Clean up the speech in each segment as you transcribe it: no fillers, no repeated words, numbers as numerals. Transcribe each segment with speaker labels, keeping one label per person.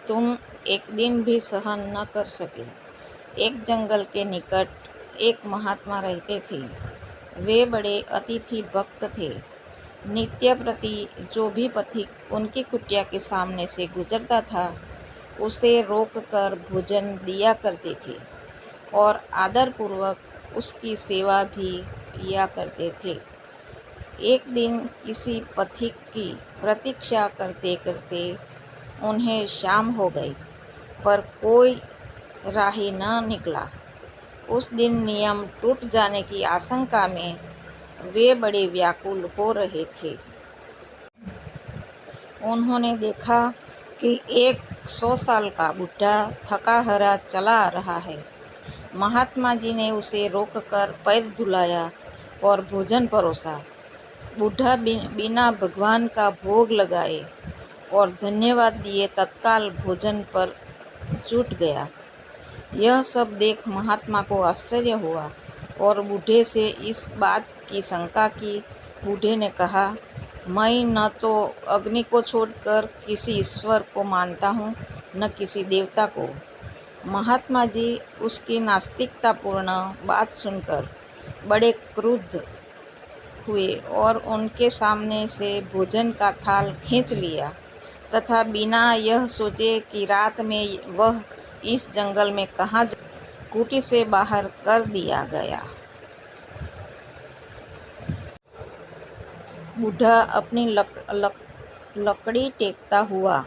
Speaker 1: तुम एक दिन भी सहन न कर सके। एक जंगल के निकट एक महात्मा रहते थे। वे बड़े अतिथि भक्त थे। नित्य प्रति जो भी पथिक उनकी कुटिया के सामने से गुजरता था, उसे रोककर भोजन दिया करते थे और आदरपूर्वक उसकी सेवा भी किया करते थे। एक दिन किसी पथिक की प्रतीक्षा करते करते उन्हें शाम हो गई, पर कोई राही न निकला। उस दिन नियम टूट जाने की आशंका में वे बड़े व्याकुल हो रहे थे। उन्होंने देखा कि एक 100 साल का बुढ़ा थका हारा चला आ रहा है। महात्मा जी ने उसे रोककर पैर धुलाया और भोजन परोसा। बूढ़ा बिना भगवान का भोग लगाए और धन्यवाद दिए तत्काल भोजन पर जुट गया। यह सब देख महात्मा को आश्चर्य हुआ और बूढ़े से इस बात की शंका की। बूढ़े ने कहा, मैं न तो अग्नि को छोड़कर किसी ईश्वर को मानता हूँ, न किसी देवता को। महात्मा जी उसकी नास्तिकतापूर्ण बात सुनकर बड़े क्रुद्ध हुए और उनके सामने से भोजन का थाल खींच लिया तथा बिना यह सोचे कि रात में वह इस जंगल में कहाँ कुटी से बाहर कर दिया गया। बूढ़ा अपनी लकड़ी टेकता हुआ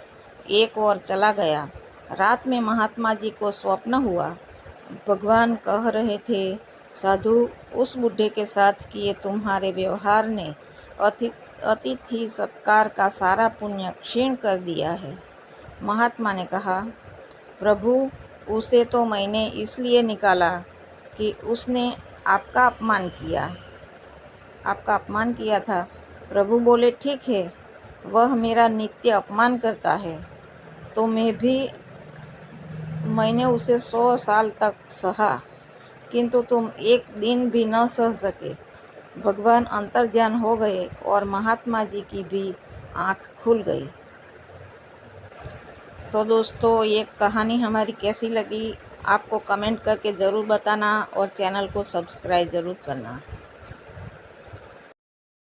Speaker 1: एक ओर चला गया। रात में महात्मा जी को स्वप्न हुआ। भगवान कह रहे थे, साधु, उस बूढ़े के साथ किए तुम्हारे व्यवहार ने अतिथि सत्कार का सारा पुण्य क्षीण कर दिया है। महात्मा ने कहा, प्रभु, उसे तो मैंने इसलिए निकाला कि उसने आपका अपमान किया था। प्रभु बोले, ठीक है, वह मेरा नित्य अपमान करता है तो मैंने उसे 100 साल तक सहा, किंतु तुम एक दिन भी न सह सके। भगवान अंतर्ध्यान हो गए और महात्मा जी की भी आँख खुल गई। तो दोस्तों, ये कहानी हमारी कैसी लगी आपको कमेंट करके ज़रूर बताना और चैनल को सब्सक्राइब ज़रूर करना।